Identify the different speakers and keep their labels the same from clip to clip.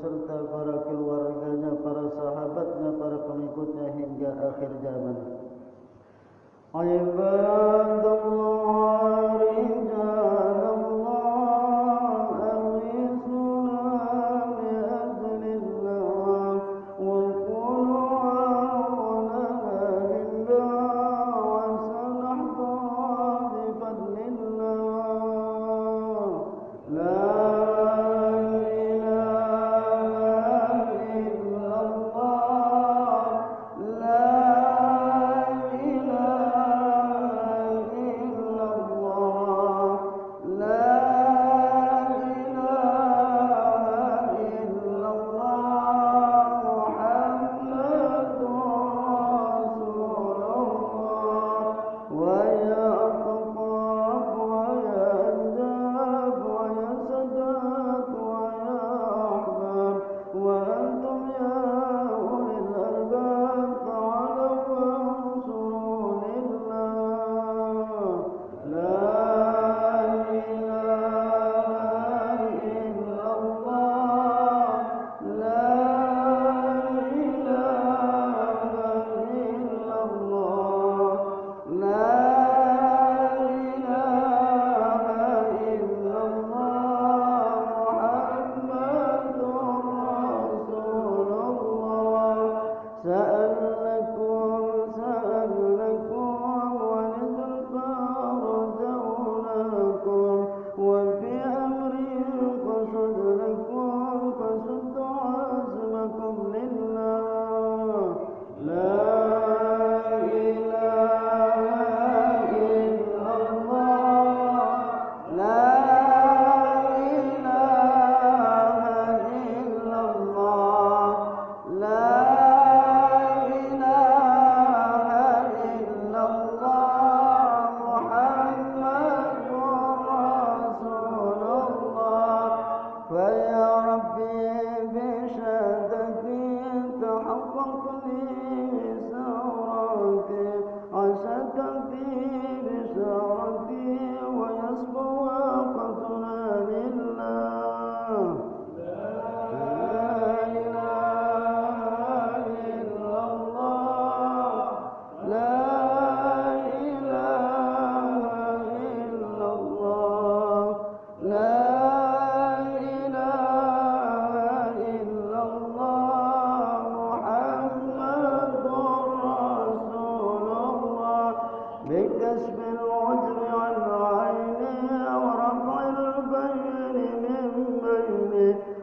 Speaker 1: beserta para keluarganya, para sahabatnya, para pengikutnya hingga akhir zaman. Ibadallah rijalallah aghisuna bi'adlillah wa qulu aunana lillah wa sanahda bifadlillah. La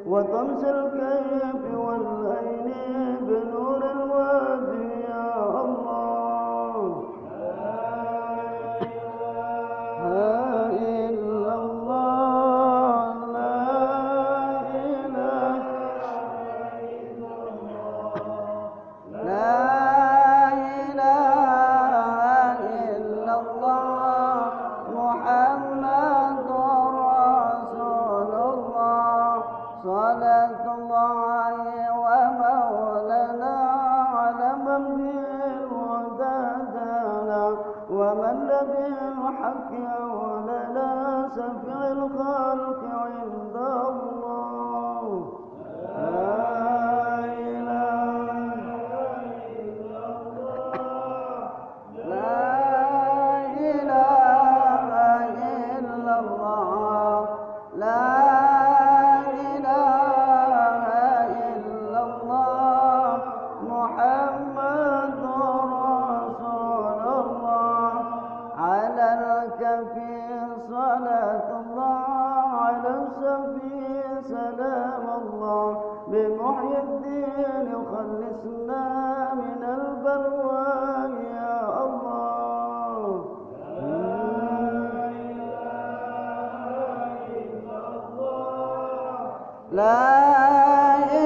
Speaker 1: وطمس الكيف والعين بنور الوادي يا الله. لا إله إلا الله لا إله إلا الله لا إله إلا الله محمد رسول الله. صلاة الله ومولانا على من بالهدى هدانا ومن بالحق أولنا شفيع الخلق عند الله. لا إله إلا الله لا إله إلا الله لا بمحيي الدين خلصنا من البلوى يا الله. لا إله إلا الله لا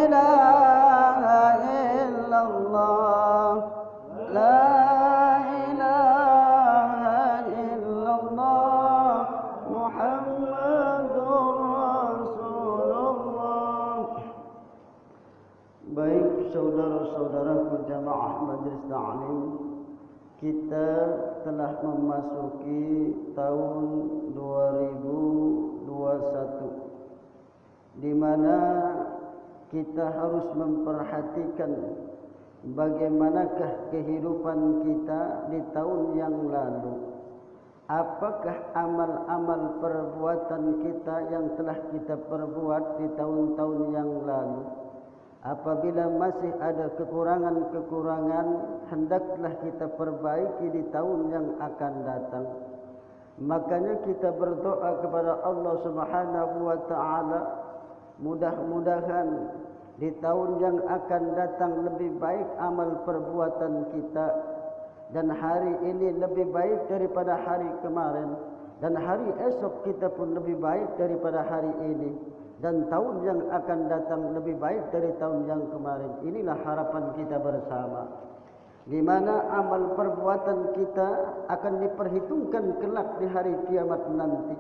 Speaker 1: إله إلا الله لا إله إلا الله محمد رسول الله. Baik saudara-saudaraku jamaah Majelis Ta'lim, kita telah memasuki tahun 2021 di mana kita harus memperhatikan bagaimanakah kehidupan kita di tahun yang lalu. Apakah amal-amal perbuatan kita yang telah kita perbuat di tahun-tahun yang lalu? Apabila masih ada kekurangan-kekurangan, hendaklah kita perbaiki di tahun yang akan datang. Makanya kita berdoa kepada Allah Subhanahu wa taala, mudah-mudahan di tahun yang akan datang lebih baik amal perbuatan kita, dan hari ini lebih baik daripada hari kemarin, dan hari esok kita pun lebih baik daripada hari ini, dan tahun yang akan datang lebih baik dari tahun yang kemarin. Inilah harapan kita bersama, di mana amal perbuatan kita akan diperhitungkan kelak di hari kiamat nanti.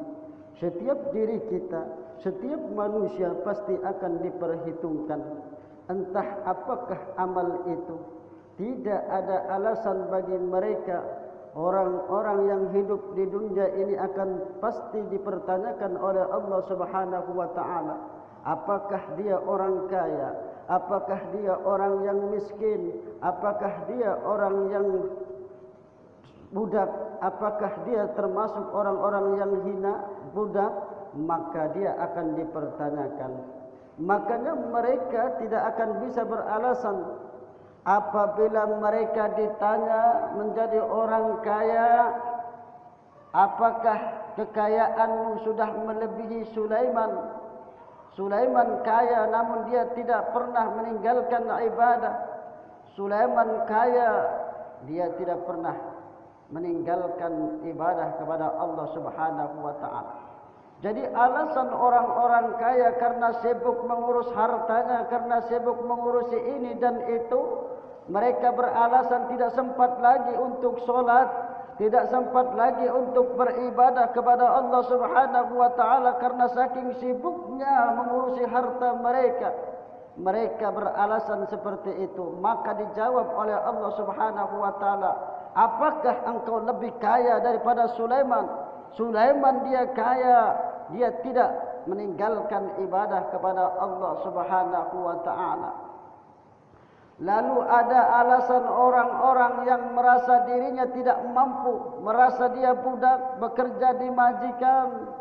Speaker 1: Setiap diri kita, setiap manusia pasti akan diperhitungkan. Entah apakah amal itu. Tidak ada alasan bagi mereka. Orang-orang yang hidup di dunia ini akan pasti dipertanyakan oleh Allah Subhanahu wa taala. Apakah dia orang kaya? Apakah dia orang yang miskin? Apakah dia orang yang budak? Apakah dia termasuk orang-orang yang hina budak? Maka dia akan dipertanyakan. Makanya mereka tidak akan bisa beralasan. Apabila mereka ditanya menjadi orang kaya, apakah kekayaanmu sudah melebihi Sulaiman? Sulaiman kaya namun dia tidak pernah meninggalkan ibadah. Sulaiman kaya, dia tidak pernah meninggalkan ibadah kepada Allah Subhanahu wa taala. Jadi alasan orang-orang kaya karena sibuk mengurus hartanya, karena sibuk mengurusi ini dan itu, mereka beralasan tidak sempat lagi untuk solat, tidak sempat lagi untuk beribadah kepada Allah Subhanahu wa taala karena saking sibuknya mengurusi harta mereka. Mereka beralasan seperti itu. Maka dijawab oleh Allah Subhanahu wa taala, apakah engkau lebih kaya daripada Sulaiman? Sulaiman dia kaya, dia tidak meninggalkan ibadah kepada Allah Subhanahu wa taala. Lalu ada alasan orang-orang yang merasa dirinya tidak mampu, merasa dia budak, bekerja di majikan,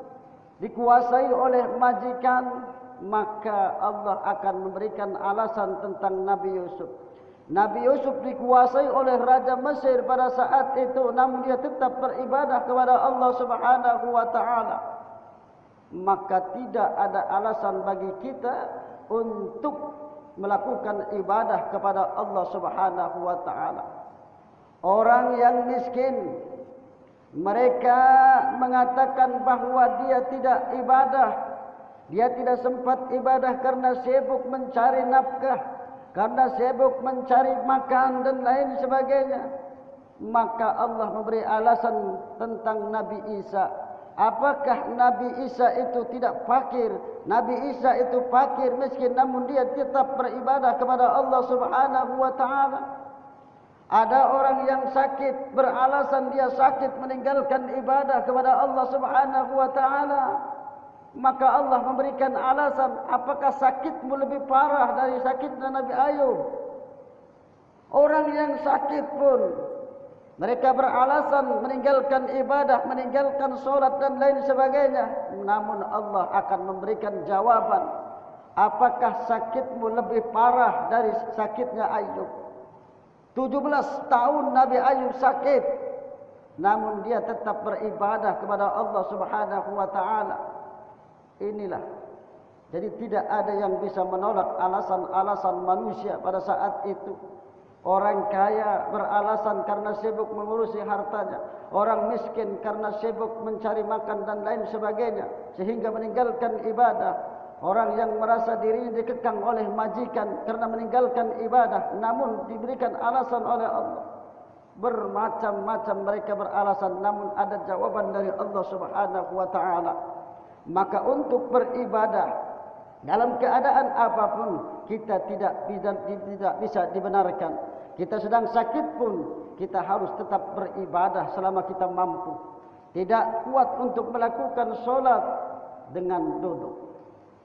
Speaker 1: dikuasai oleh majikan, maka Allah akan memberikan alasan tentang Nabi Yusuf. Nabi Yusuf dikuasai oleh Raja Mesir pada saat itu, namun dia tetap beribadah kepada Allah Subhanahu wa taala. Maka tidak ada alasan bagi kita untuk melakukan ibadah kepada Allah Subhanahu wa taala. Orang yang miskin, mereka mengatakan bahwa dia tidak ibadah, dia tidak sempat ibadah karena sibuk mencari nafkah, karena sibuk mencari makan dan lain sebagainya. Maka Allah memberi alasan tentang Nabi Isa. Apakah Nabi Isa itu tidak fakir? Nabi Isa itu fakir, miskin, namun dia tetap beribadah kepada Allah Subhanahu wa taala. Ada orang yang sakit, beralasan dia sakit meninggalkan ibadah kepada Allah Subhanahu wa taala. Maka Allah memberikan alasan, apakah sakitmu lebih parah dari sakitnya Nabi Ayub? Orang yang sakit pun mereka beralasan meninggalkan ibadah, meninggalkan solat dan lain sebagainya. Namun Allah akan memberikan jawaban. Apakah sakitmu lebih parah dari sakitnya Ayub? 17 tahun Nabi Ayub sakit, namun dia tetap beribadah kepada Allah Subhanahu wa taala. Inilah. Jadi tidak ada yang bisa menolak alasan-alasan manusia pada saat itu. Orang kaya beralasan karena sibuk mengurusi hartanya. Orang miskin karena sibuk mencari makan dan lain sebagainya, sehingga meninggalkan ibadah. Orang yang merasa dirinya dikekang oleh majikan karena meninggalkan ibadah, namun diberikan alasan oleh Allah. Bermacam-macam mereka beralasan, namun ada jawaban dari Allah Subhanahu wa taala. Maka untuk beribadah dalam keadaan apapun kita tidak bisa dibenarkan. Kita sedang sakit pun kita harus tetap beribadah selama kita mampu. Tidak kuat untuk melakukan solat dengan duduk.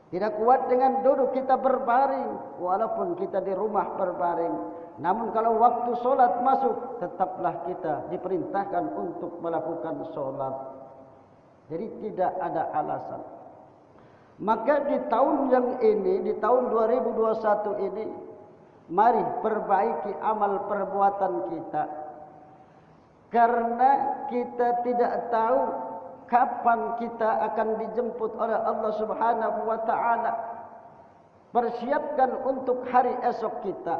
Speaker 1: Tidak kuat dengan duduk kita berbaring, walaupun kita di rumah berbaring. Namun kalau waktu solat masuk, tetaplah kita diperintahkan untuk melakukan solat. Jadi tidak ada alasan. Maka di tahun yang ini, di tahun 2021 ini, mari perbaiki amal perbuatan kita. Karena kita tidak tahu kapan kita akan dijemput oleh Allah Subhanahu wa taala. Persiapkan untuk hari esok kita.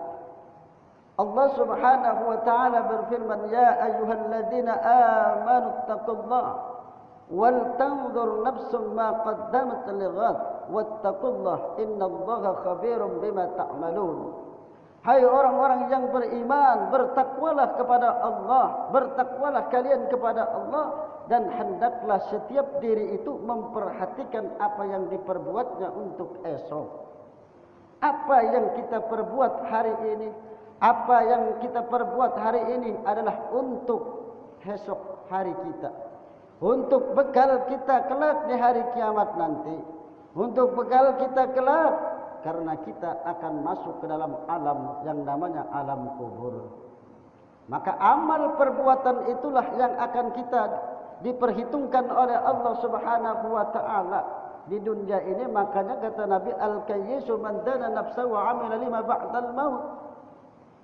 Speaker 1: Allah Subhanahu wa taala berfirman, "Ya ayyuhalladzina amanu taqullaha wal tanzur nafsum ma qaddamat lighad wattaqullaha innallaha khabirum bima ta'malun." Hai orang-orang yang beriman, bertakwalah kepada Allah, bertakwalah kalian kepada Allah, dan hendaklah setiap diri itu memperhatikan apa yang diperbuatnya untuk esok. Apa yang kita perbuat hari ini, apa yang kita perbuat hari ini adalah untuk esok hari kita, untuk bekal kita kelak di hari kiamat nanti, untuk bekal kita kelak karena kita akan masuk ke dalam alam yang namanya alam kubur. Maka amal perbuatan itulah yang akan kita diperhitungkan oleh Allah Subhanahu wa taala di dunia ini. Makanya kata Nabi, al-kayyisu man dana nafsahu wa 'amila lima ba'dal maut.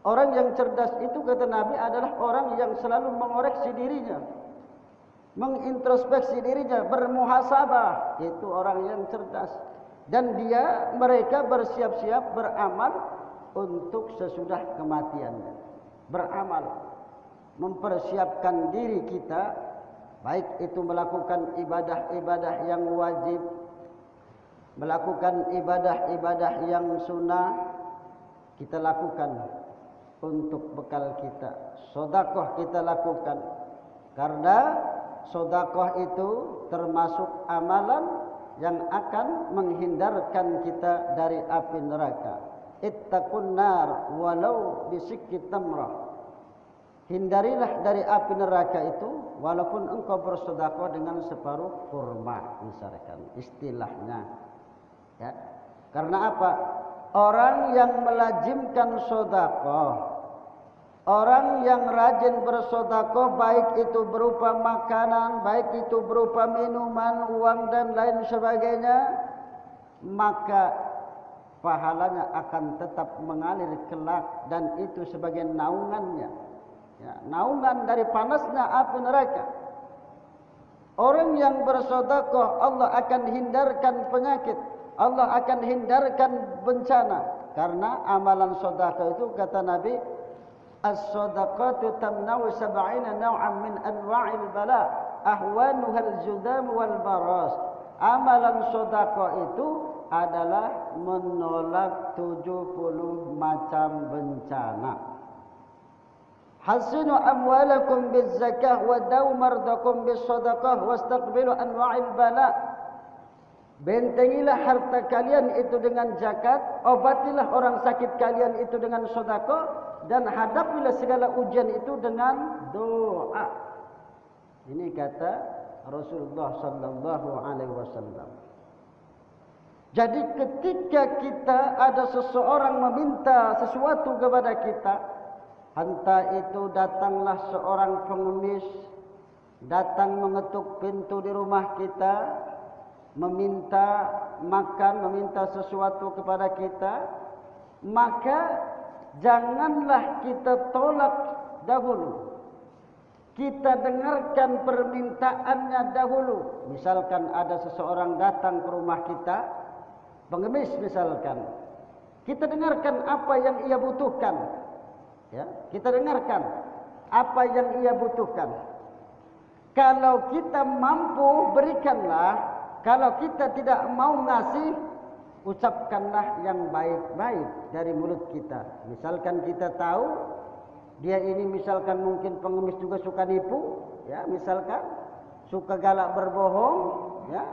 Speaker 1: Orang yang cerdas itu kata Nabi adalah orang yang selalu mengoreksi dirinya, mengintrospeksi dirinya, bermuhasabah. Itu orang yang cerdas. Dan mereka bersiap-siap beramal untuk sesudah kematiannya. Beramal, mempersiapkan diri kita, baik itu melakukan ibadah-ibadah yang wajib, melakukan ibadah-ibadah yang sunnah, kita lakukan untuk bekal kita. Sedekah kita lakukan, karena sedekah itu termasuk amalan yang akan menghindarkan kita dari api neraka. Ittaqun nar walau bisikki tamrah. Hindarilah dari api neraka itu walaupun engkau bersedekah dengan separuh kurma, misalkan istilahnya. Ya. Karena apa? Orang yang melazimkan sedekah, orang yang rajin bersedekah, baik itu berupa makanan, baik itu berupa minuman, uang dan lain sebagainya, maka pahalanya akan tetap mengalir kelak, dan itu sebagai naungannya, ya, naungan dari panasnya api neraka. Orang yang bersedekah, Allah akan hindarkan penyakit, Allah akan hindarkan bencana, karena amalan sedekah itu kata Nabi, as-sadaqatu tamna'u sab'ina naw'an min anwa'il bala ahwanuha al-judam wal baras. Amalan sedekah itu adalah menolak 70 macam bencana. Hasinu amwalakum biz-zakah wa daw mardakum bis-sadaqah wastaqbilu anwa'il bala. Bentengilah harta kalian itu dengan zakat, obatilah orang sakit kalian itu dengan sedekah, dan hadapilah segala ujian itu dengan doa. Ini kata Rasulullah sallallahu alaihi wasallam. Jadi ketika kita ada seseorang meminta sesuatu kepada kita, entah itu datanglah seorang pengemis, datang mengetuk pintu di rumah kita, meminta makan, meminta sesuatu kepada kita, maka janganlah kita tolak dahulu. Kita dengarkan permintaannya dahulu. Misalkan ada seseorang datang ke rumah kita, pengemis misalkan, kita dengarkan apa yang ia butuhkan, ya, kita dengarkan apa yang ia butuhkan. Kalau kita mampu, berikanlah. Kalau kita tidak mau ngasih, ucapkanlah yang baik-baik dari mulut kita. Misalkan kita tahu dia ini misalkan mungkin pengemis juga suka nipu, ya, misalkan suka galak berbohong, ya.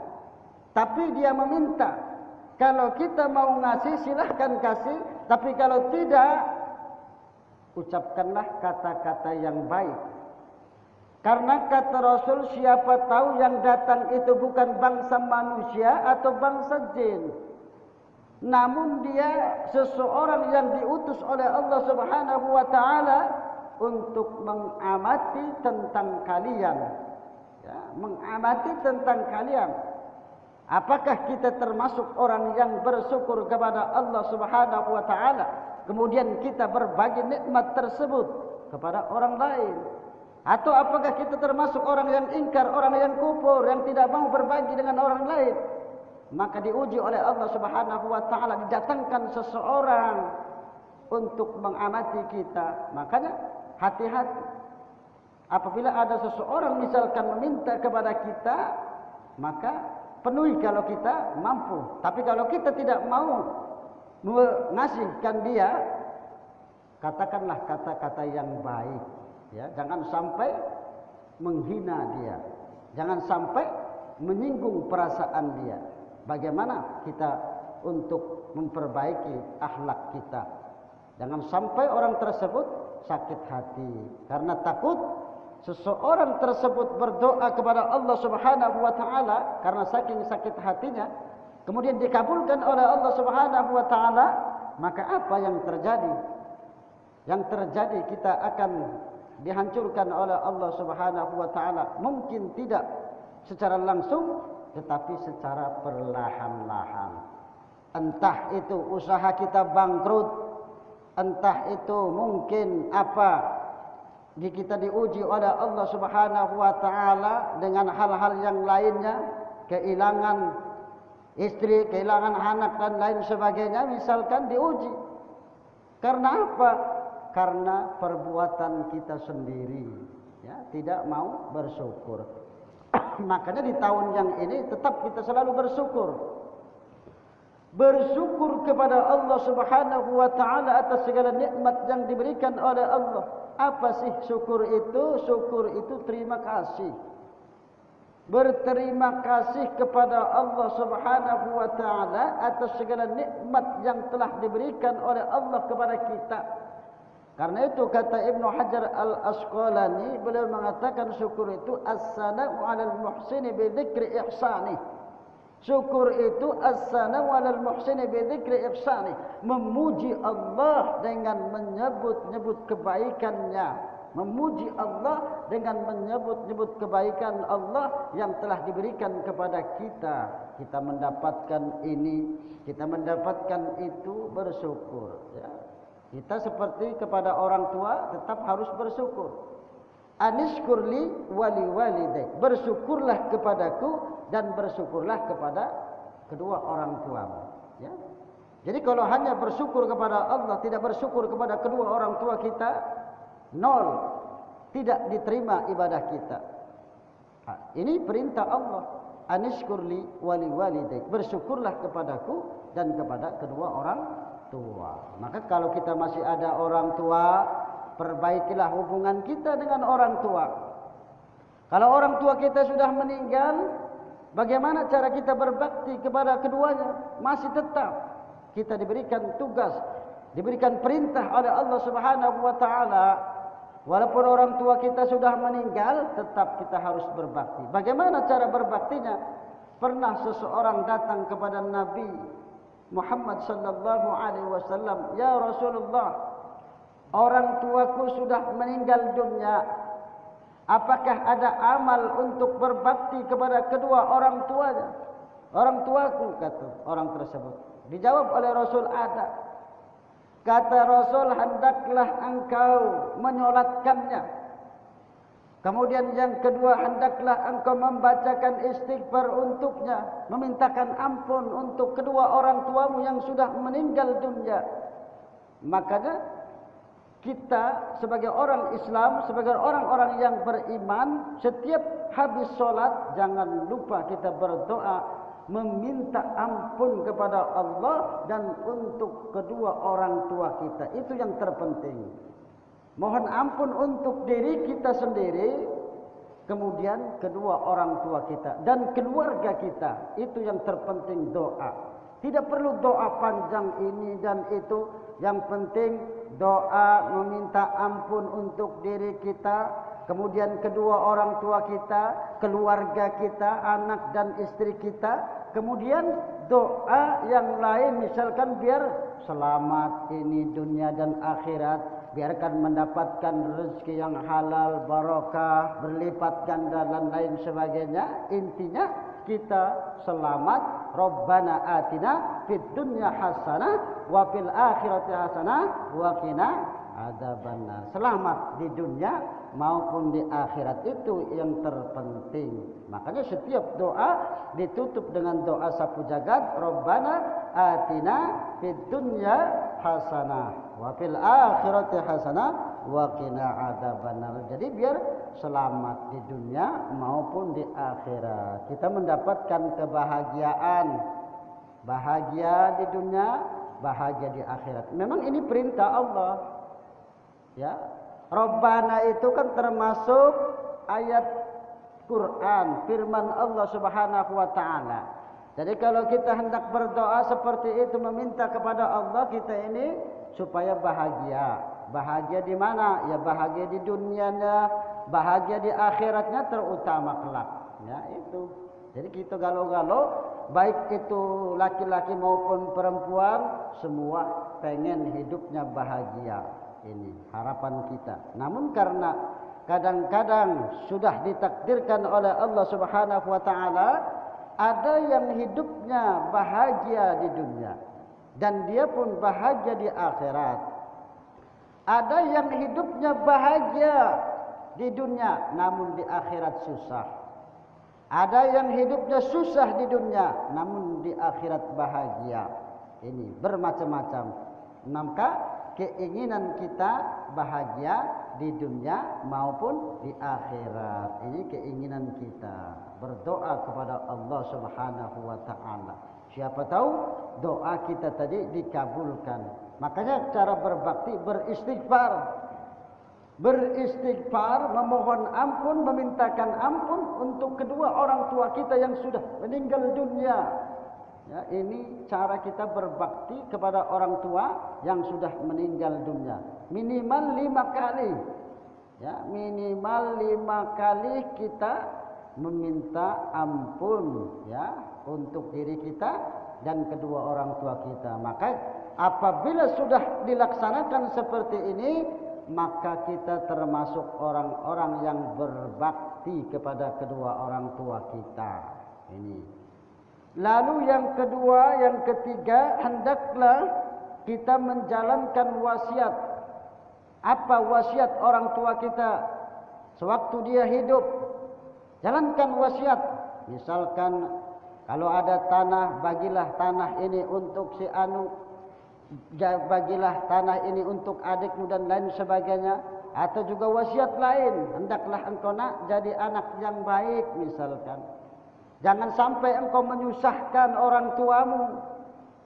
Speaker 1: Tapi dia meminta. Kalau kita mau ngasih, silahkan kasih. Tapi kalau tidak, ucapkanlah kata-kata yang baik. Karena kata Rasul, siapa tahu yang datang itu bukan bangsa manusia atau bangsa jin. namun dia seseorang yang diutus oleh Allah Subhanahu wa taala untuk mengamati tentang kalian. Ya, mengamati tentang kalian. Apakah kita termasuk orang yang bersyukur kepada Allah Subhanahu wa taala, kemudian kita berbagi nikmat tersebut kepada orang lain? Atau apakah kita termasuk orang yang ingkar, orang yang kufur, yang tidak mau berbagi dengan orang lain? Maka diuji oleh Allah Subhanahu wa taala, didatangkan seseorang untuk mengamati kita. Makanya hati-hati apabila ada seseorang misalkan meminta kepada kita, maka penuhi kalau kita mampu. Tapi kalau kita tidak mau mengasihkan dia, katakanlah kata-kata yang baik, ya, jangan sampai menghina dia, jangan sampai menyinggung perasaan dia. Bagaimana kita untuk memperbaiki akhlak kita? Jangan sampai orang tersebut sakit hati karena takut seseorang tersebut berdoa kepada Allah Subhanahu wa taala karena saking sakit hatinya, kemudian dikabulkan oleh Allah Subhanahu wa taala, maka apa yang terjadi? Yang terjadi kita akan dihancurkan oleh Allah Subhanahu wa taala. Mungkin tidak secara langsung, tetapi secara perlahan-lahan. Entah itu usaha kita bangkrut, entah itu mungkin apa kita diuji oleh Allah Subhanahu wa taala dengan hal-hal yang lainnya, kehilangan istri, kehilangan anak dan lain sebagainya, misalkan diuji. Karena apa? Karena perbuatan kita sendiri, ya, tidak mau bersyukur. Makanya di tahun yang ini tetap kita selalu bersyukur. Bersyukur kepada Allah Subhanahu wa taala atas segala nikmat yang diberikan oleh Allah. Apa sih syukur itu? Syukur itu terima kasih. Berterima kasih kepada Allah Subhanahu wa taala atas segala nikmat yang telah diberikan oleh Allah kepada kita. Karena itu kata Ibnu Hajar Al-Asqalani, beliau mengatakan syukur itu as-sana'u 'alal muhsini bi dzikri ihsani. Syukur itu as-sana'u 'alal muhsini bi dzikri ihsani, memuji Allah dengan menyebut-nyebut kebaikannya, memuji Allah dengan menyebut-nyebut kebaikan Allah yang telah diberikan kepada kita. Kita mendapatkan ini, kita mendapatkan itu, bersyukur, ya. Kita seperti kepada orang tua tetap harus bersyukur. Anishkurli wali walidayk, bersyukurlah kepadaku dan bersyukurlah kepada kedua orang tuamu, ya. Jadi kalau hanya bersyukur kepada Allah, tidak bersyukur kepada kedua orang tua kita, nol, tidak diterima ibadah kita. Nah, ini perintah Allah. Anishkurli wali walidayk, bersyukurlah kepadaku dan kepada kedua orang tua. Maka kalau kita masih ada orang tua, perbaikilah hubungan kita dengan orang tua. Kalau orang tua kita sudah meninggal, bagaimana cara kita berbakti kepada keduanya? Masih tetap kita diberikan tugas, diberikan perintah oleh Allah Subhanahu wa taala. Walaupun orang tua kita sudah meninggal, tetap kita harus berbakti. Bagaimana cara berbaktinya? Pernah seseorang datang kepada Nabi Muhammad sallallahu alaihi wasallam, "Ya Rasulullah, orang tuaku sudah meninggal dunia. Apakah ada amal untuk berbakti kepada kedua orang tuanya?" "Orang tuaku," kata orang tersebut. Dijawab oleh Rasul, "Ada." Kata Rasul, "Hendaklah engkau menyolatkannya. Kemudian yang kedua, hendaklah engkau membacakan istighfar untuknya, memintakan ampun untuk kedua orang tuamu yang sudah meninggal dunia." Makanya kita sebagai orang Islam, sebagai orang-orang yang beriman, setiap habis sholat jangan lupa kita berdoa, meminta ampun kepada Allah dan untuk kedua orang tua kita. Itu yang terpenting. Mohon ampun untuk diri kita sendiri, kemudian kedua orang tua kita dan keluarga kita. Itu yang terpenting, doa. Tidak perlu doa panjang ini dan itu. Yang penting doa meminta ampun untuk diri kita, kemudian kedua orang tua kita, keluarga kita, anak dan istri kita. Kemudian doa yang lain, misalkan biar selamat ini dunia dan akhirat, biarkan mendapatkan rezeki yang halal, barokah, berlipat ganda dan lain sebagainya. Intinya kita selamat. Rabbana atina fid dunya hasanah wa fil akhirati hasanah wa qina adzabannar. Selamat di dunia maupun di akhirat, itu yang terpenting. Makanya setiap doa ditutup dengan doa sapu jagat, Rabbana atina fid dunya hasanah wa fil akhirati hasanah wa qina adzabannar. Jadi biar selamat di dunia maupun di akhirat. Kita mendapatkan kebahagiaan, bahagia di dunia, bahagia di akhirat. Memang ini perintah Allah. Ya, Rabbana itu kan termasuk ayat Quran, firman Allah Subhanahu wa taala. Jadi kalau kita hendak berdoa seperti itu, meminta kepada Allah kita ini supaya bahagia. Bahagia di mana? Ya bahagia di dunianya, bahagia di akhiratnya terutama kelak. Ya itu. Jadi kita galau-galau, baik itu laki-laki maupun perempuan, semua pengen hidupnya bahagia. Ini harapan kita. Namun karena kadang-kadang sudah ditakdirkan oleh Allah Subhanahu wa taala, ada yang hidupnya bahagia di dunia dan dia pun bahagia di akhirat. Ada yang hidupnya bahagia di dunia namun di akhirat susah. Ada yang hidupnya susah di dunia namun di akhirat bahagia. Ini bermacam-macam. Maka keinginan kita bahagia di dunia maupun di akhirat. Ini keinginan kita. Berdoa kepada Allah Subhanahu wa taala. Siapa tahu doa kita tadi dikabulkan. Makanya cara berbakti beristighfar. Beristighfar, memohon ampun, memintakan ampun untuk kedua orang tua kita yang sudah meninggal dunia. Ya, ini cara kita berbakti kepada orang tua yang sudah meninggal dunia. Minimal 5 kali. Ya, minimal 5 kali kita meminta ampun ya untuk diri kita dan kedua orang tua kita. Maka apabila sudah dilaksanakan seperti ini, maka kita termasuk orang-orang yang berbakti kepada kedua orang tua kita. Ini. Lalu yang kedua, yang ketiga, hendaklah kita menjalankan wasiat. Apa wasiat orang tua kita sewaktu dia hidup? Jalankan wasiat. Misalkan kalau ada tanah, bagilah tanah ini untuk si anu, bagilah tanah ini untuk adikmu dan lain sebagainya. Atau juga wasiat lain, hendaklah engkau nak jadi anak yang baik misalkan. Jangan sampai engkau menyusahkan orang tuamu.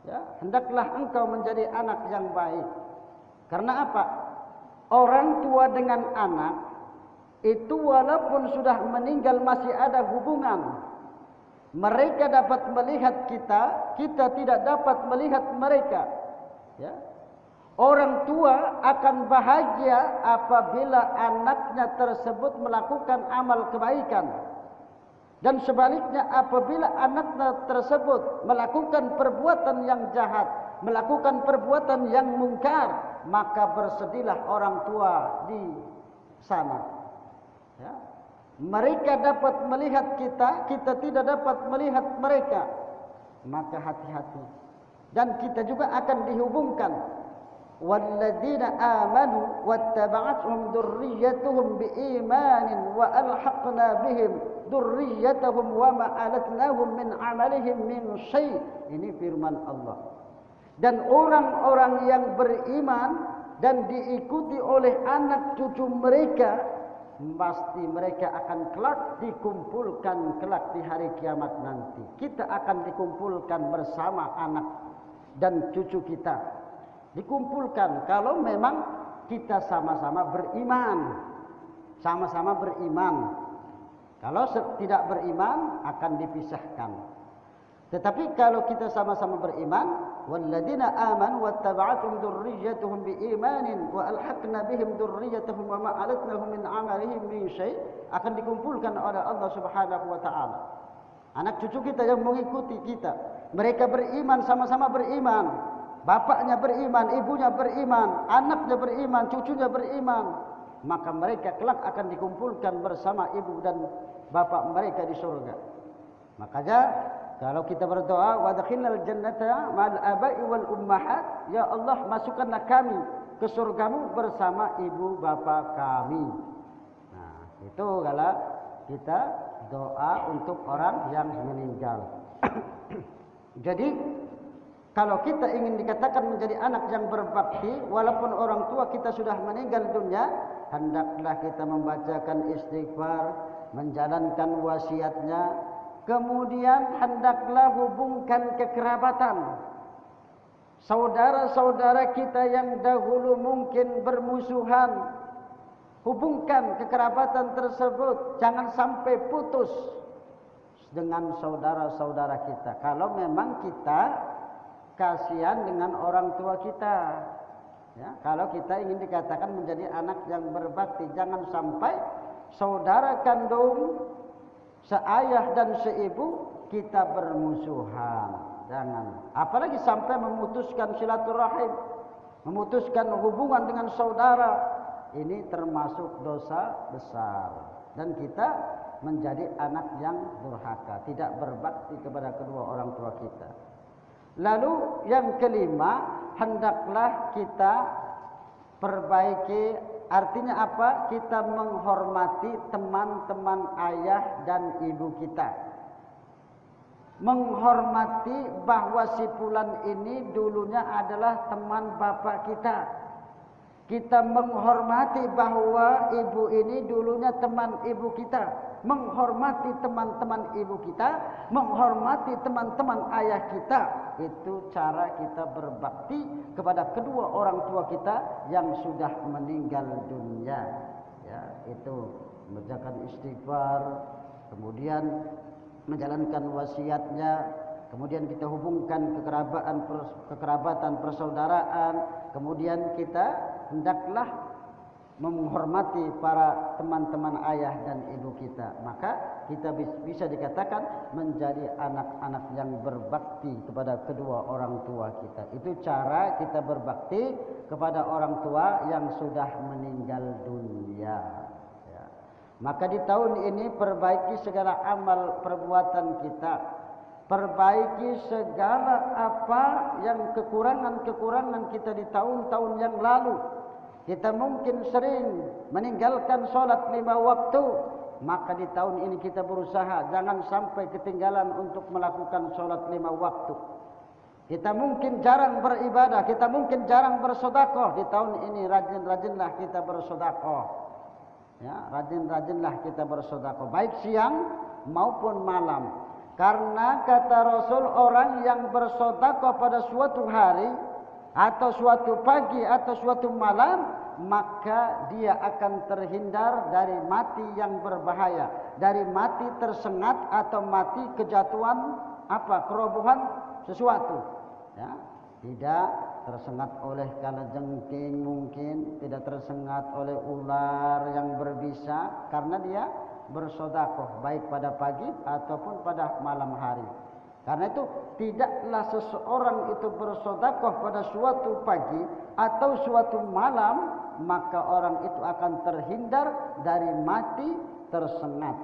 Speaker 1: Ya, hendaklah engkau menjadi anak yang baik. Karena apa? Orang tua dengan anak itu walaupun sudah meninggal masih ada hubungan. Mereka dapat melihat kita, kita tidak dapat melihat mereka. Ya. Orang tua akan bahagia apabila anaknya tersebut melakukan amal kebaikan. Dan sebaliknya apabila anaknya tersebut melakukan perbuatan yang jahat, melakukan perbuatan yang mungkar, maka bersedihlah orang tua di sana. Ya. Mereka dapat melihat kita, kita tidak dapat melihat mereka. Maka hati-hati. Dan kita juga akan dihubungkan. Walladzina amanu wattaba'athum dzurriyyatuhum biimanin wa alhaqna bihim dzurriyyatahum wa ma alatnahum min amalihim min syai'. Ini firman Allah. Dan orang-orang yang beriman dan diikuti oleh anak cucu mereka, pasti mereka akan kelak dikumpulkan kelak di hari kiamat nanti. Kita akan dikumpulkan bersama anak dan cucu kita. Dikumpulkan kalau memang kita sama-sama beriman. Sama-sama beriman. Kalau tidak beriman akan dipisahkan. Tetapi kalau kita sama-sama beriman, walladzina amanu wattaba'athum dzurriyyatuhum biimanin wa alhaqna bihim dzurriyyatahum wa ma alatnahum min amalihim min syai', akan dikumpulkan oleh Allah Subhanahu wa taala. Anak cucu kita yang mengikuti kita, mereka beriman, sama-sama beriman, bapaknya beriman, ibunya beriman, anaknya beriman, cucunya beriman, maka mereka kelak akan dikumpulkan bersama ibu dan bapak mereka di surga. Makanya kalau kita berdoa, wadkhilnal jannata ma'al aba'i wal ummahat, ya Allah masukkanlah kami ke surgamu bersama ibu bapa kami. Nah, itu kalau kita doa untuk orang yang meninggal. Jadi kalau kita ingin dikatakan menjadi anak yang berbakti, walaupun orang tua kita sudah meninggal dunia, hendaklah kita membacakan istighfar, menjalankan wasiatnya, kemudian hendaklah hubungkan kekerabatan. Saudara-saudara kita yang dahulu mungkin bermusuhan, hubungkan kekerabatan tersebut, jangan sampai putus dengan saudara-saudara kita. Kalau memang kita kasihan dengan orang tua kita, ya, kalau kita ingin dikatakan menjadi anak yang berbakti, jangan sampai saudara kandung, seayah dan seibu kita bermusuhan. Jangan, apalagi sampai memutuskan silaturahim, memutuskan hubungan dengan saudara. Ini termasuk dosa besar, dan kita menjadi anak yang durhaka, tidak berbakti kepada kedua orang tua kita. Lalu yang kelima, hendaklah kita perbaiki. Artinya apa? Kita menghormati teman-teman ayah dan ibu kita. Menghormati bahwa si fulan ini dulunya adalah teman bapak kita. Kita menghormati bahwa ibu ini dulunya teman ibu kita. Menghormati teman-teman ibu kita, menghormati teman-teman ayah kita. Itu cara kita berbakti kepada kedua orang tua kita yang sudah meninggal dunia. Ya, itu menjalankan istighfar, kemudian menjalankan wasiatnya, kemudian kita hubungkan kekerabatan persaudaraan, kemudian kita hendaklah menghormati para teman-teman ayah dan ibu kita. Maka kita bisa dikatakan menjadi anak-anak yang berbakti kepada kedua orang tua kita. Itu cara kita berbakti kepada orang tua yang sudah meninggal dunia. Ya. Maka di tahun ini perbaiki segala amal perbuatan kita. Perbaiki segala apa yang kekurangan-kekurangan kita di tahun-tahun yang lalu. Kita mungkin sering meninggalkan sholat 5 waktu, maka di tahun ini kita berusaha jangan sampai ketinggalan untuk melakukan sholat 5 waktu. Kita mungkin jarang beribadah, kita mungkin jarang bersedekah. Di tahun ini rajin-rajinlah kita bersedekah. Ya, rajin-rajinlah kita bersedekah, baik siang maupun malam. Karena kata Rasul, orang yang bersedekah pada suatu hari atau suatu pagi atau suatu malam, maka dia akan terhindar dari mati yang berbahaya, dari mati tersengat atau mati kejatuhan kerobohan sesuatu. Ya, tidak tersengat oleh kalajengking, mungkin tidak tersengat oleh ular yang berbisa, karena dia bersedekah baik pada pagi ataupun pada malam hari. Karena itu tidaklah seseorang itu bersedekah pada suatu pagi atau suatu malam, maka orang itu akan terhindar dari mati tersengat,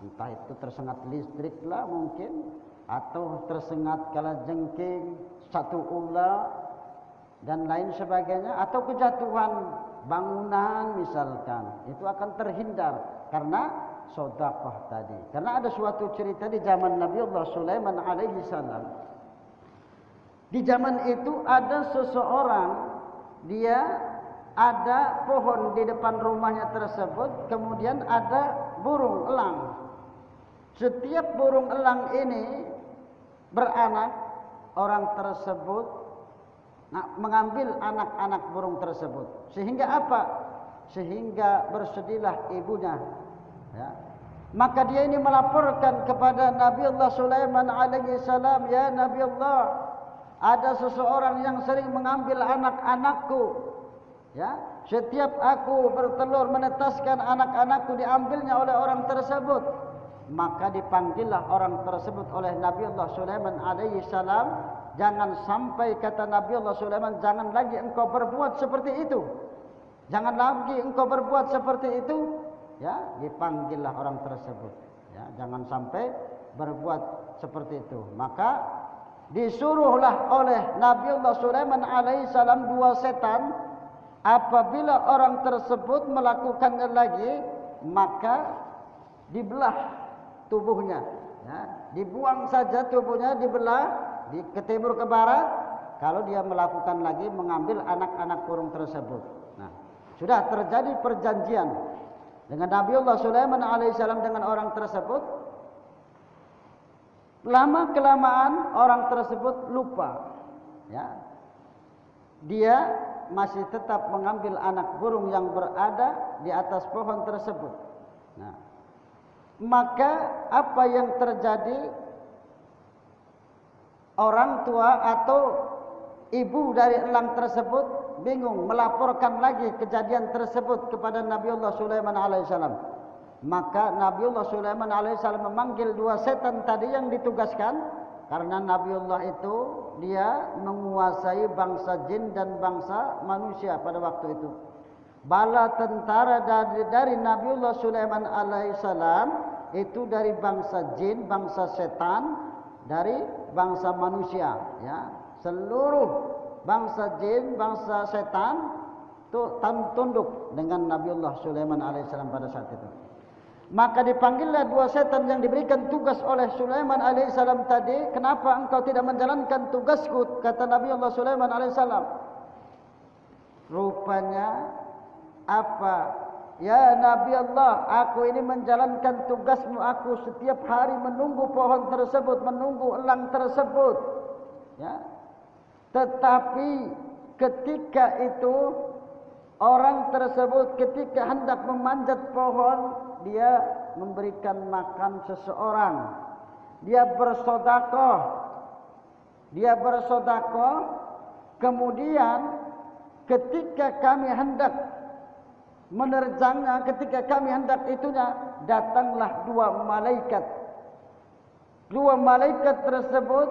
Speaker 1: Entah itu tersengat listrik lah mungkin, atau tersengat kalajengking, satu ular dan lain sebagainya, atau kejatuhan bangunan misalkan, itu akan terhindar karena sedekah tadi. Karena ada suatu cerita di zaman Nabi Allah Sulaiman alaihi salam. Di zaman itu ada seseorang, dia ada pohon di depan rumahnya tersebut, kemudian ada burung elang. Setiap burung elang ini beranak, orang tersebut mengambil anak-anak burung tersebut. Sehingga apa? Sehingga bersedihlah ibunya. Ya. Maka dia ini melaporkan kepada Nabi Allah Sulaiman alaihi salam, ya Nabi Allah, ada seseorang yang sering mengambil anak-anakku. Ya, setiap aku bertelur menetaskan anak-anakku diambilnya oleh orang tersebut. maka dipanggillah orang tersebut oleh Nabi Allah Sulaiman alaihi salam. Jangan sampai, kata Nabi Allah Sulaiman, jangan lagi engkau berbuat seperti itu. Jangan lagi engkau berbuat seperti itu. Ya, dipanggillah orang tersebut. Ya, jangan sampai berbuat seperti itu. Maka disuruhlah oleh Nabi Allah Sulaiman alaihi salam dua setan. Apabila orang tersebut melakukannya lagi, maka dibelah tubuhnya. Ya, dibuang saja tubuhnya, dibelah ke timur ke barat. Kalau dia melakukan lagi, mengambil anak-anak burung tersebut. Nah, sudah terjadi perjanjian dengan Nabi Allah Sulaiman alaihissalam dengan orang tersebut. Lama kelamaan orang tersebut lupa. Ya, dia masih tetap mengambil anak burung yang berada di atas pohon tersebut. Nah, maka apa yang terjadi? Orang tua atau ibu dari elang tersebut bingung, melaporkan lagi kejadian tersebut kepada Nabi Allah Sulaiman alaihissalam. Maka Nabi Allah Sulaiman alaihissalam memanggil dua setan tadi yang ditugaskan, karena Nabi Allah itu dia menguasai bangsa jin dan bangsa manusia pada waktu itu. Bala tentara dari Nabi Allah Sulaiman alaihissalam itu dari bangsa jin, bangsa setan, dari bangsa manusia, ya. Seluruh bangsa jin, bangsa setan itu tunduk dengan Nabiullah Sulaiman alaihissalam pada saat itu. Maka dipanggillah dua setan yang diberikan tugas oleh Sulaiman alaihissalam tadi. Kenapa engkau tidak menjalankan tugasku? Kata Nabiullah Sulaiman alaihissalam. Rupanya apa? Ya Nabi Allah, aku ini menjalankan tugasmu. Aku setiap hari menunggu pohon tersebut, menunggu elang tersebut. Ya. Tetapi ketika itu orang tersebut ketika hendak memanjat pohon, dia memberikan makan seseorang. Dia bersedekah. Kemudian ketika kami hendak menerjangnya, ketika kami hendak itunya, datanglah dua malaikat. Dua malaikat tersebut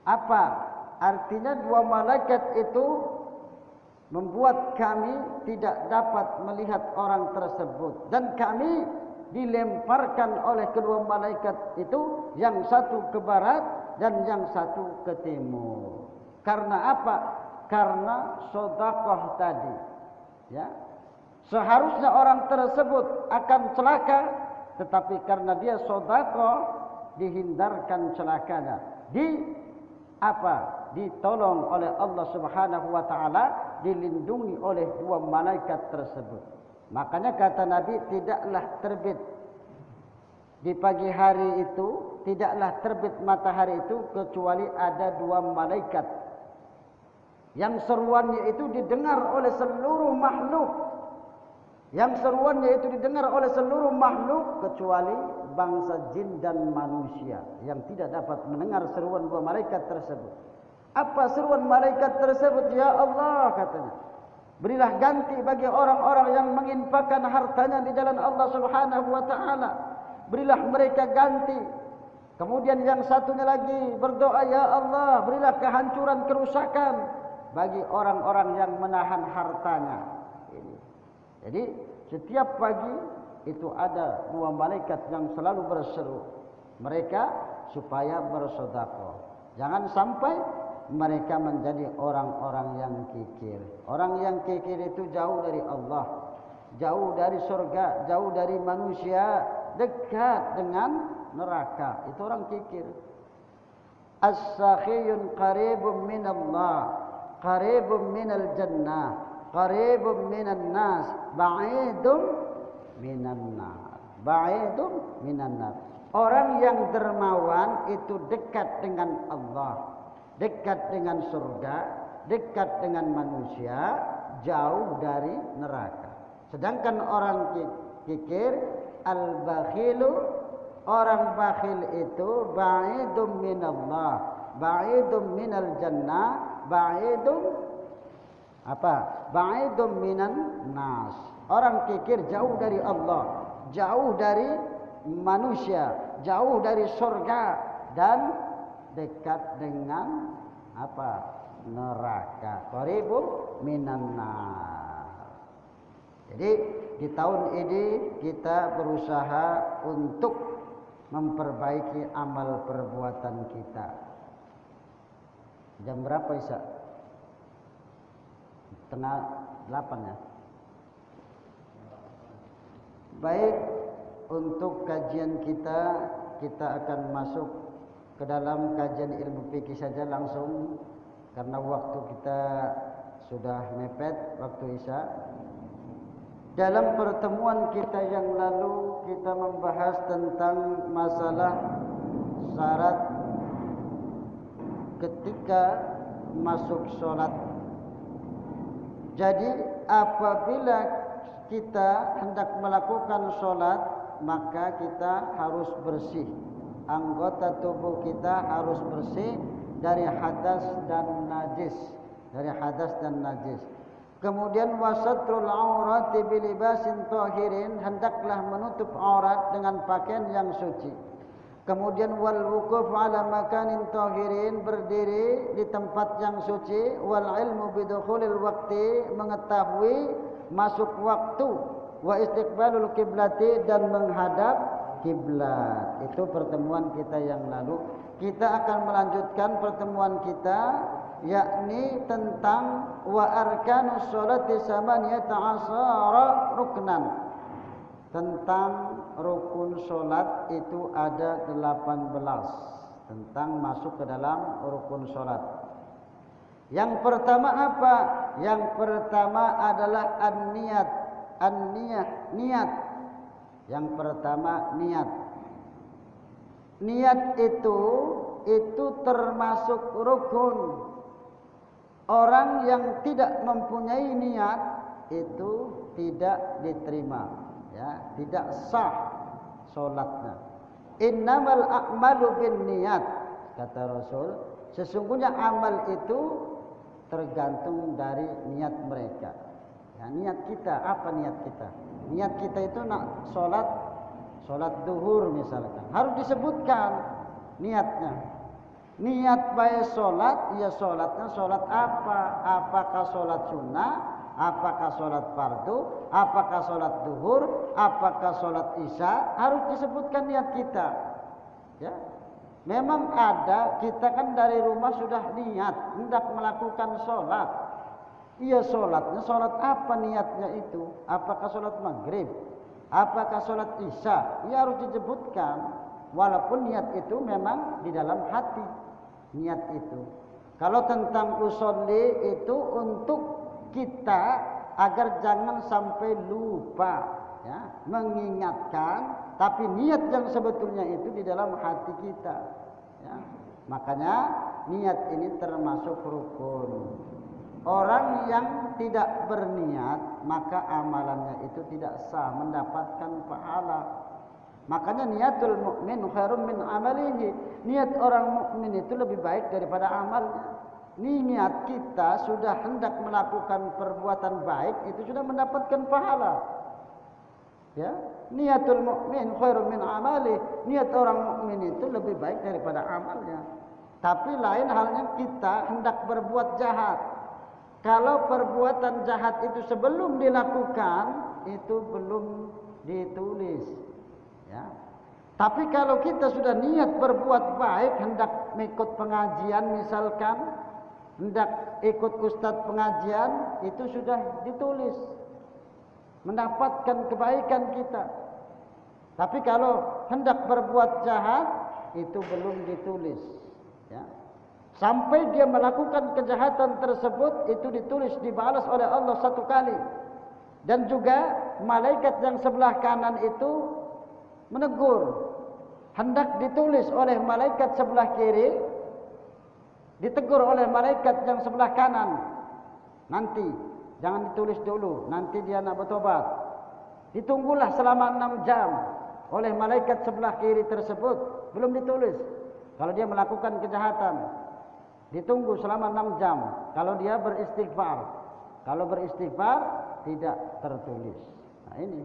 Speaker 1: apa? Artinya dua malaikat itu membuat kami tidak dapat melihat orang tersebut, dan kami dilemparkan oleh kedua malaikat itu, yang satu ke barat dan yang satu ke timur. Karena apa? Karena sedekah tadi. Ya, seharusnya orang tersebut akan celaka, tetapi karena dia sedekah dihindarkan celakanya. Ditolong oleh Allah Subhanahu wa taala, dilindungi oleh dua malaikat tersebut. Makanya kata Nabi, tidaklah terbit di pagi hari itu, tidaklah terbit matahari itu kecuali ada dua malaikat yang seruannya itu didengar oleh seluruh makhluk. Yang seruannya itu didengar oleh seluruh makhluk kecuali bangsa jin dan manusia yang tidak dapat mendengar seruan dua malaikat tersebut. Apa seruan malaikat tersebut? Ya Allah, katanya, berilah ganti bagi orang-orang yang menginfakkan hartanya di jalan Allah Subhanahu wa taala. Berilah mereka ganti. Kemudian yang satunya lagi berdoa, ya Allah, berilah kehancuran, kerusakan bagi orang-orang yang menahan hartanya. Jadi setiap pagi itu ada dua malaikat yang selalu berseru mereka supaya bersedekah. Jangan sampai mereka menjadi orang-orang yang kikir. Orang yang kikir itu jauh dari Allah, jauh dari surga, jauh dari manusia, dekat dengan neraka. Itu orang kikir. As-sakhiyun qaribun min Allah, qaribun minal jannah, qaribun minan nas, ba'idun minan nar. Ba'idun minan nar. Orang yang dermawan itu dekat dengan Allah, dekat dengan surga, dekat dengan manusia, jauh dari neraka. Sedangkan orang kikir, al-bakhilu, orang bakhil itu ba'idun minallah, ba'idun minal jannah, ba'idun apa? Ba'idun minan nas. Orang kikir jauh dari Allah, jauh dari manusia, jauh dari surga dan dekat dengan apa? Neraka. Qaribun minan nar. Jadi di tahun ini kita berusaha untuk memperbaiki amal perbuatan kita. Jam berapa Isya? 7:30 ya. Baik, untuk kajian kita akan masuk ke dalam kajian ilmu fikih saja langsung karena waktu kita sudah mepet waktu Isya. Dalam pertemuan kita yang lalu kita membahas tentang masalah syarat ketika masuk sholat. Jadi apabila kita hendak melakukan sholat, maka kita harus bersih. Anggota tubuh kita harus bersih dari hadas dan najis. Kemudian wasatrul aurati bilibasin tahirin, hendaklah menutup aurat dengan pakaian yang suci. Kemudian wal wukuf ala makanin tahirin, berdiri di tempat yang suci. Wal ilmu bidukhulil waqti, mengetahui masuk waktu. Wa istiqbalul kiblati, dan menghadap kiblat. Itu pertemuan kita yang lalu. Kita akan melanjutkan pertemuan kita, yakni tentang wa arkanus sholati samaniyata asyara ruknan. Tentang rukun sholat itu ada 18. Tentang masuk ke dalam rukun sholat. Yang pertama apa? Yang pertama adalah an-niyat. Niat. Yang pertama niat. Niat itu termasuk rukun. Orang yang tidak mempunyai niat itu tidak diterima, ya, tidak sah salatnya. Innamal a'malu binniyat, kata Rasul, sesungguhnya amal itu tergantung dari niat mereka. Ya, niat kita, apa niat kita? Niat kita itu nak salat duhur misalkan, harus disebutkan niatnya. Niat baik sholat, ya sholatnya sholat apa? Apakah sholat sunnah? Apakah sholat fardu? Apakah sholat duhur? Apakah sholat isya? Harus disebutkan niat kita. Ya, memang ada, kita kan dari rumah sudah niat hendak melakukan sholat. Iya, sholatnya sholat apa niatnya itu? Apakah sholat maghrib? Apakah sholat isya? Ya harus disebutkan. Walaupun niat itu memang di dalam hati. Niat itu. Kalau tentang usolli itu untuk kita agar jangan sampai lupa, ya, mengingatkan, tapi niat yang sebetulnya itu di dalam hati kita, ya. Makanya niat ini termasuk rukun. Orang yang tidak berniat maka amalannya itu tidak sah, mendapatkan pahala. Makanya niatul mukmin khairum min amalihi. Niat orang mukmin itu lebih baik daripada amalnya. Niat kita sudah hendak melakukan perbuatan baik, itu sudah mendapatkan pahala. Ya, niatul mukmin khairum min amalihi. Niat orang mukmin itu lebih baik daripada amalnya. Tapi lain halnya kita hendak berbuat jahat. Kalau perbuatan jahat itu sebelum dilakukan, itu belum ditulis. Ya. Tapi kalau kita sudah niat berbuat baik, hendak ikut pengajian misalkan, hendak ikut ustadz pengajian, itu sudah ditulis, mendapatkan kebaikan kita. Tapi kalau hendak berbuat jahat, itu belum ditulis. Ya. Sampai dia melakukan kejahatan tersebut, itu ditulis, dibalas oleh Allah 1 kali. Dan juga malaikat yang sebelah kanan itu menegur, hendak ditulis oleh malaikat sebelah kiri, ditegur oleh malaikat yang sebelah kanan. Nanti jangan ditulis dulu, nanti dia nak bertobat. Ditunggulah selama 6 jam oleh malaikat sebelah kiri tersebut, belum ditulis. Kalau dia melakukan kejahatan, ditunggu selama 6 jam. Kalau dia beristighfar, kalau beristighfar tidak tertulis. Nah ini,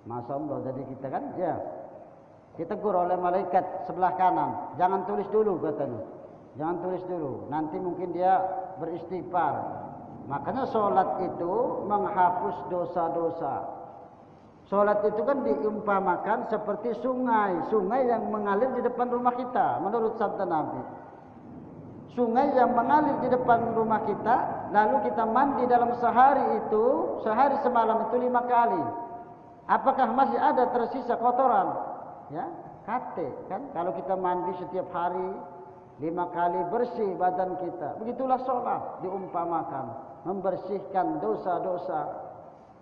Speaker 1: Masya Allah, jadi kita kan ya Ditegur oleh malaikat sebelah kanan, jangan tulis dulu katanya. Jangan tulis dulu, nanti mungkin dia beristighfar. Makanya sholat itu menghapus dosa-dosa. Sholat itu kan diumpamakan seperti sungai yang mengalir di depan rumah kita, menurut sabda Nabi. Sungai yang mengalir di depan rumah kita, lalu kita mandi dalam sehari semalam itu 5 kali. Apakah masih ada tersisa kotoran? Ya, kate kan? Kalau kita mandi setiap hari 5 kali bersih badan kita. Begitulah sholat diumpamakan, membersihkan dosa-dosa.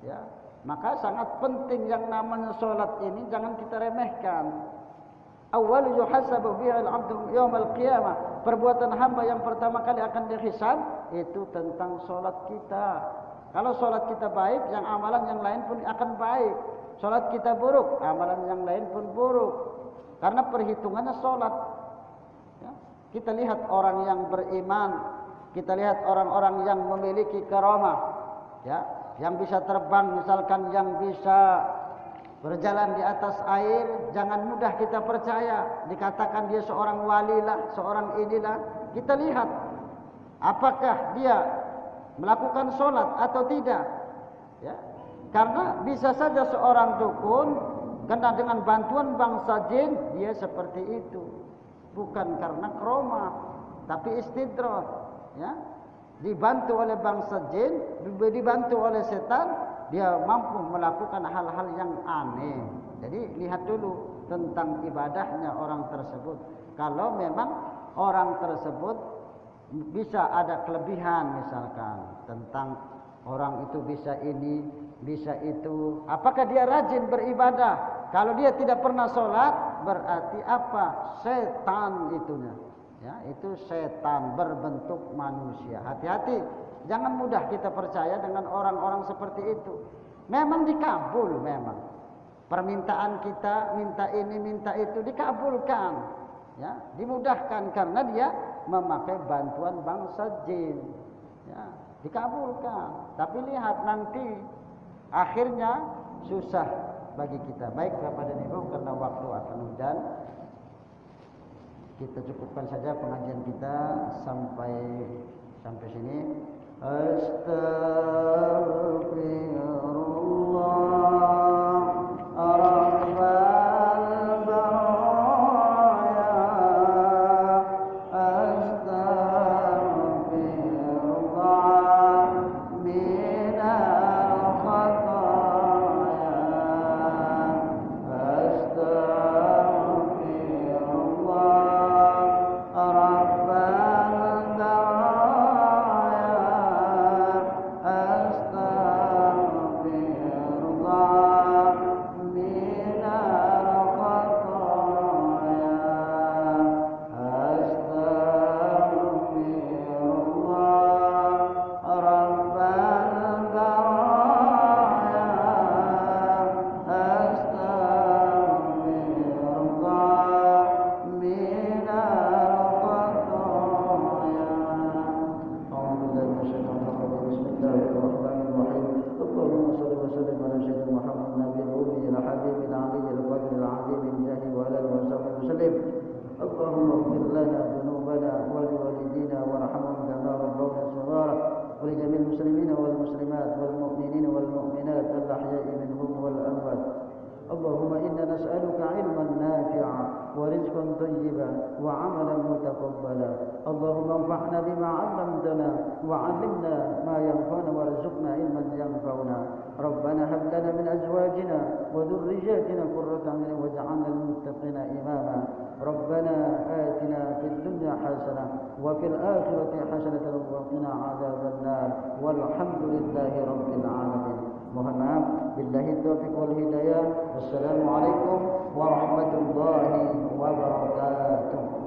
Speaker 1: Ya, maka sangat penting yang namanya sholat ini jangan kita remehkan. Awal yuhasabu biha al-'abdu yaum al-qiyamah. Perbuatan hamba yang pertama kali akan dihisab itu tentang sholat kita. Kalau sholat kita baik, yang amalan yang lain pun akan baik. Sholat kita buruk, amalan yang lain pun buruk. Karena perhitungannya sholat. Ya. Kita lihat orang yang beriman, kita lihat orang-orang yang memiliki karamah, ya, yang bisa terbang, misalkan yang bisa berjalan di atas air, jangan mudah kita percaya. Dikatakan dia seorang wali lah, seorang inilah. Kita lihat apakah dia melakukan sholat atau tidak. Ya. Karena bisa saja seorang dukun karena dengan bantuan bangsa jin dia seperti itu. Bukan karena kroma, tapi istidraj. Ya. Dibantu oleh bangsa jin, dibantu oleh setan, dia mampu melakukan hal-hal yang aneh. Jadi lihat dulu tentang ibadahnya orang tersebut. Kalau memang orang tersebut bisa ada kelebihan, misalkan tentang orang itu bisa ini, bisa itu. Apakah dia rajin beribadah? Kalau dia tidak pernah sholat, berarti apa? Setan itunya. Ya, itu setan berbentuk manusia. Hati-hati. Jangan mudah kita percaya dengan orang-orang seperti itu. Memang dikabul, memang. Permintaan kita, minta ini, minta itu, dikabulkan. Ya, dimudahkan karena dia memakai bantuan bangsa jin. Ya, dikabulkan. Tapi lihat nanti, akhirnya susah bagi kita. Baik Bapak dan Ibu, karena waktu akan hujan, kita cukupkan saja pengajian kita sampai sini. Astagfirullah. وعلمنا ما ينفعنا وارزقنا علما ينفعنا ربنا هب لنا من أزواجنا وذرياتنا قرة أعين واجعلنا للمتقين إماما ربنا آتنا في الدنيا حسنة وفي الآخرة حسنة وقنا عذاب النار والحمد لله رب العالمين. Mohon maaf, billahi taufiq wal hidayah. Wassalamualaikum warahmatullahi wabarakatuh.